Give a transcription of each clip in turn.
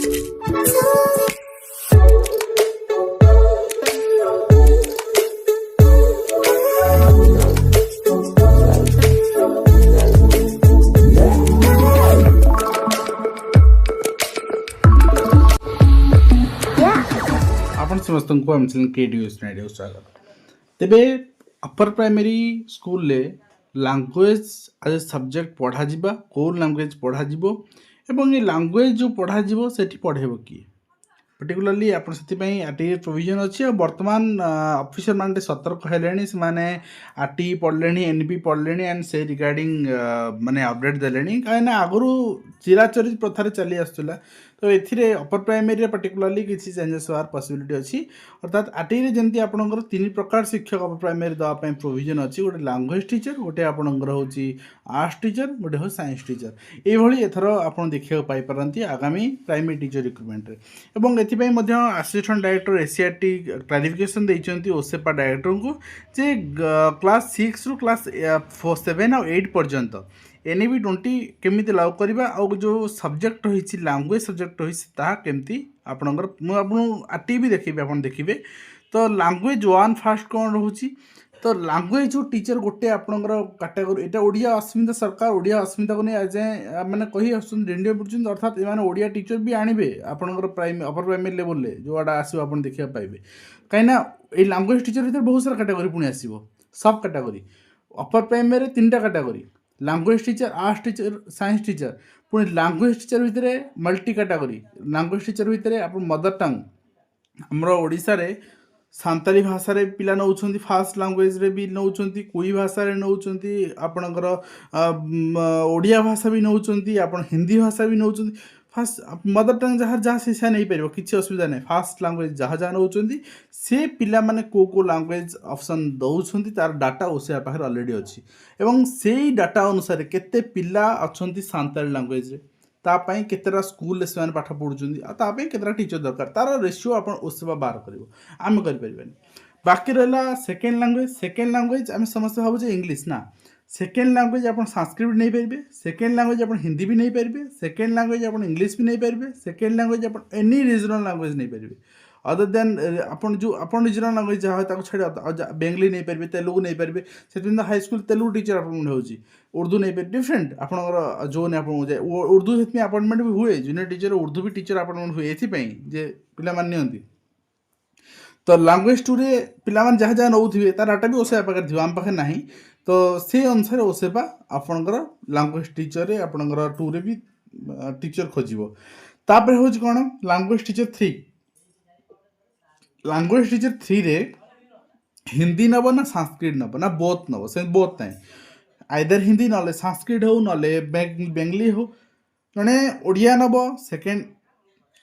आपण समस्त को हम क्रिएटिव स्टूडियो स्वागत तेबे अपर प्राइमरी स्कूल ले लैंग्वेज एज सब्जेक्ट पढ़ा जिबा को लैंग्वेज पढ़ा जिवो एवं ये लैंग्वेज जो पढ़ा जिवो सेठी पढ़ेबो किए पर्टिकुलरली आप आरटी प्रोविजन अच्छी और बर्तमान ऑफिसर मान सतर्क हेले से आरटी पढ़ले एनपी पढ़ले एंड से रिगार्डिंग माने अपडेट देले कहीं आगु चिराचरी प्रथार चली आसूला तो ये अपर प्राइमरी पर्टिकुलरली किसी चेंजेस होवार पॉसिबिलिटी अच्छी अर्थात आरटी जमी आपंकर तीन प्रकार शिक्षक अपर प्राइमरी देवाई प्रोविजन अच्छी गोटे लैंग्वेज टीचर गोटे आपंकर हूँ आर्ट्स टीचर गोटे हूँ साइंस टीचर ये एथर आप देखा पाई आगामी प्राइमरी टीचर रिक्रुटमेंट एवं एथिपाई असिस्टेंट डायरेक्टर एसीआरटी क्लारिफिकेशन देइचंती ओसेपा डायरेक्टर को जे क्लास 6 रु क्लास 7 और 8 पर्यंत एनईबी 20 केमी लागू करवा और जो सब्जेक्ट रही लैंग्वेज सब्जेक्ट रही केमती आपणकर आरटी भी देखिए आप देखिए तो लैंग्वेज वन फास्ट कौन रोचे तो लैंग्वेज जो टीचर गोटे आपणकर कैटेगरी यहाँ ओडिया अस्मिता सरकार ओडिया अस्मिता को नहीं आज मैंने कही आसुँच अर्थात ये ओडिया टीचर भी आणवे आपणकर अपर प्राइमरी लेवल में जो आड़ा आसो आप देखा पाइबे कहीं लैंग्वेज टीचर भीतर बहुत सारा कैटेगरी पुणी आसो सब कैटेगरी अपर प्राइमरी 3टा category language teacher arts teacher science teacher पुणी लैंग्वेज टीचर भितर मल्टी कैटेगरी लैंग्वेज टीचर भितर आप मदर टंग आमर ओडिशा रे सांताली भाषा रे पिला नौछंती फास्ट लैंग्वेज रे भी नौछंती कोई भाषा रे नौछंती आपणकर ओडिया भाषा भी नौछंती आपण हिंदी भाषा भी नौछंती फास्ट मदर टंग जहाँ जहाँ से नहीं पार किसी असुविधा नहीं फास्ट लैंग्वेज जहाँ जहाँ नौछंती से पिला माने को लैंग्वेज ऑप्शन दौरान तार डाटा ओसे पाखे ऑलरेडी अच्छी एवं से डाटा अनुसार केते पिला अच्छंती सांताली लैंग्वेज रे तापाई केतेरा स्कूल से पाठ पढ़ुं केतेरा टीचर दरकार तार रेशियो आप ओसेवा बाहर कर आम कर बाकी रहा सेकेंड लैंग्वेज आम समस्त भावुचे इंग्लीश ना सेकेंड लैंग्वेज आप संस्कृत भी नहीं पारे सेकेंड लैंग्वेज आप हिंदी भी नहीं पारे सेकेंड लैंग्वेज आप इंग्लीश भी नहीं पारे सेकेंड लैंग्वेज आप एनी रीजनल लैंग्वेज नहीं पारे अदर देन आपन जो आपन रीजनल लैंग्वेज जहाँ छाड़ बेंगली नहीं पारे तेलुगु नहीं पारे से हाई स्कूल तेलुगु टीचर आप होची उर्दू नहीं पारे डिफरेंट आपंकर जोन आप उर्दू से अपॉइंटमेंट भी हुए जूनियर टीचर उर्दू भी टीचर अपॉइंटमेंट हुए ये पिला नियंती तो लैंग्वेज टू रे पिला जहाँ जहाँ नौथे तार डाटा भी ओसेवा पाखे थी आम पाखे ना तो से अनुसार ओसेवा आपंकर लैंग्वेज टीचर आपंकर टू रे भी टीचर खोजो तापर हूँ कौन लैंग्वेज टीचर 3 लैंग्वेज टीचर 3 रे हिंदी नब ना संस्कृत नब ना बोथ नब से बोथ ना आइदर हिंदी ना संस्कृत हो ना बेंगली हो जड़े ओडिया नब सेकेंड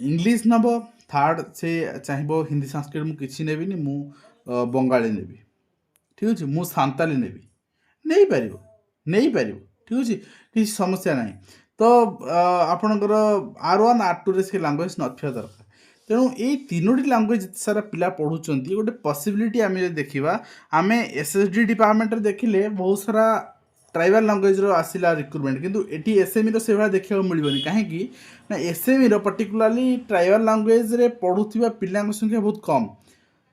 इंग्लीश नब थर्ड से चाहिए हिंदी संस्कृत मुझे किसी नेबिनी मु बंगाली नेबी ठीक अच्छे मु सांताली नेबी नहीं पार ठीक अच्छे किसी समस्या ना तो आपणकर R1 R2 रे से लैंग्वेज नथिया दरकार तेणु ये तीनोटी लैंग्वेज सारा पिला पढ़ुं गोटे पॉसिबिलिटी आम देखा आम एसएसडी डिपार्टमेंट देखिले बहुत सारा ट्राइबल लैंग्वेज आसला रिक्रुटमेंट किंतु एटी एसएमई से भाई देखा मिलनी कहीं ना एसएमई पर्टिकुलरली ट्राइबल लैंग्वेज रे पढ़ुवा पिला संख्या बहुत कम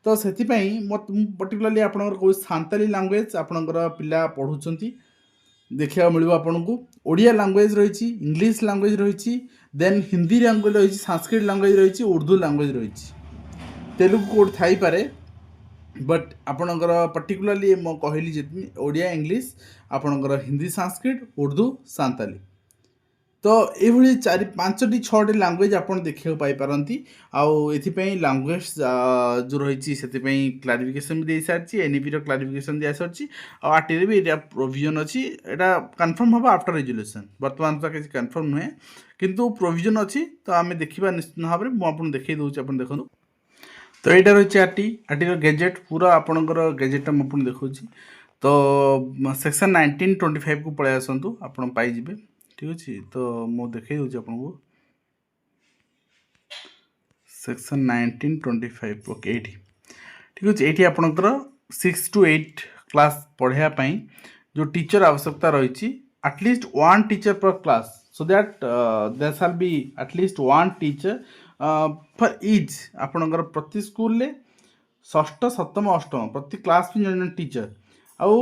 तो से पर्टिकुलरली आपंकर कौ सांताली लैंग्वेज आपंकर पिला पढ़ुं देखा मिल आपन को ओडिया लैंग्वेज रही इंग्लिश लैंग्वेज रही देन हिंदी लैंग्वेज रही संस्कृत लैंग्वेज रही उर्दू लैंग्वेज रही तेलुगु कोड थाई पारे बट आपणकर पर्टिकुलरली मो कहली जी ओडिया इंग्लिश आपणकर हिंदी संस्कृत उर्दू सांताली तो ये 4-5टी 6टी लैंग्वेज आप देखा पाई आईपाई लैंग्वेज जो रही से क्लारिफिकेशन भी दे सारी एनईपी क्लारिफिकेशन दिया सारी आरटी भी प्रोविजन अच्छी यहाँ कन्फर्म हम आफ्टर रेजुलेशन बर्तमान तो किसी कन्फर्म नुहे किंतु प्रोविजन अच्छी तो आम देखा निश्चित भाव में मुझे देखा दूसरी आप देखो तो यहाँ रही आरटी गेजेट पूरा आपंकर गेजेटा मुझे देखा तो सेक्शन 1925 को पलि आसतु आप पाइबे ठीक अच्छे तो मुझे देखे दूसरी आपको सेक्शन 1925 ओके ये ठीक अच्छे ये आपंकर 6 to 8 क्लास पढ़ाई जो टीचर आवश्यकता रही at least one teacher per class, so that there shall be at least one teacher for each ଆପଣଙ୍କର ପ୍ରତି ସ୍କୁଲରେ ଷଷ୍ଠ ସପ୍ତମ ଅଷ୍ଟମ ପ୍ରତି କ୍ଲାସ୍ ବି ଜଣେ ଜଣେ ଟିଚର। ଆଉ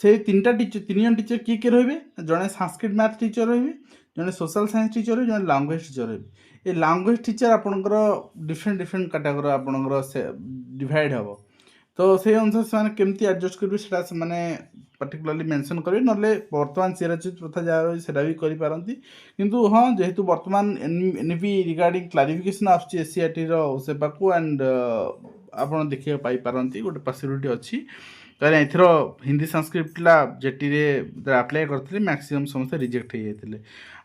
ସେଇ ତିନିଟା ଟିଚର ତିନି ଜଣ ଟିଚର କିଏ କିଏ ରହିବେ? ଜଣେ ସାଂସ୍କ୍ରିଟ ମ୍ୟାଥ ଟିଚର ରହିବେ, ଜଣେ ସୋଶାଲ ସାଇନ୍ସ ଟିଚର ରହିବେ, ଜଣେ ଲାଙ୍ଗୁଏଜ ଟିଚର ରହିବେ। ଏ ଲାଙ୍ଗୁଏଜ ଟିଚର ଆପଣଙ୍କର ଡିଫରେଣ୍ଟ ଡିଫରେଣ୍ଟ କାଟାଗୋରୀ ଆପଣଙ୍କର ଡିଭାଇଡ଼ ହେବ। ତ ସେଇ ଅନୁସାରେ ସେମାନେ କେମିତି ଆଡ଼ଜଷ୍ଟ କରିବେ ସେଇଟା ସେମାନେ ପାର୍ଟିକୁଲାରଲି ମେନସନ୍ କରିବେ, ନହେଲେ ବର୍ତ୍ତମାନ ଚିରାଚିତ ପ୍ରଥା ଯାହା ରହିଛି ସେଇଟା ବି କରିପାରନ୍ତି। କିନ୍ତୁ ହଁ, ଯେହେତୁ ବର୍ତ୍ତମାନ ଏନ୍ଇପି ରିଗାର୍ଡ଼ିଂ କ୍ଲାରିଫିକେସନ୍ ଆସୁଛି ଏସିଆର୍ଟିର ସେବାକୁ, ଆଣ୍ଡ ଆପଣ ଦେଖିବାକୁ ପାଇପାରନ୍ତି ଗୋଟେ ପସିବିଲିଟି ଅଛି। କାରଣ ଏଥିର ହିନ୍ଦୀ ସଂସ୍କୃତ ପିଲା ଜେଟିରେ ଆପ୍ଲାଏ କରିଥିଲେ, ମ୍ୟାକ୍ସିମମ୍ ସମସ୍ତେ ରିଜେକ୍ଟ ହେଇଯାଇଥିଲେ।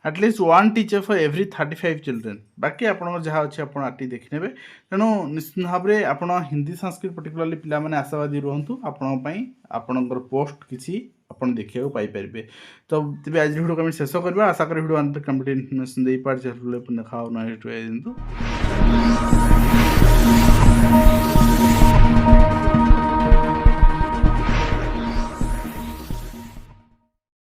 At least one teacher for every 35 children. ବାକି ଆପଣଙ୍କର ଯାହା ଅଛି ଆପଣ ଆଟି ଦେଖିନେବେ। ତେଣୁ ନିଶ୍ଚିତ ଭାବରେ ଆପଣ ହିନ୍ଦୀ ସଂସ୍କୃତ ପର୍ଟିକୁଲାରଲି ପିଲାମାନେ ଆଶାବାଦୀ ରୁହନ୍ତୁ, ଆପଣଙ୍କ ପାଇଁ ଆପଣଙ୍କର ପୋଷ୍ଟ କିଛି ଆପଣ ଦେଖିବାକୁ ପାଇପାରିବେ। ତ ତେବେ ଆଜି ଭିଡ଼ିଓକୁ ଆମେ ଶେଷ କରିବା। ଆଶା କরি ଭିଡ଼ିଓ ମାନଙ୍କର କମ୍ପ୍ଲିଟ୍ ଇନଫର୍ମେସନ୍ ଦେଇପାରିଛି। ଦେଖା ହେଉ ନେକ୍ସଟ ଦିଅନ୍ତୁ।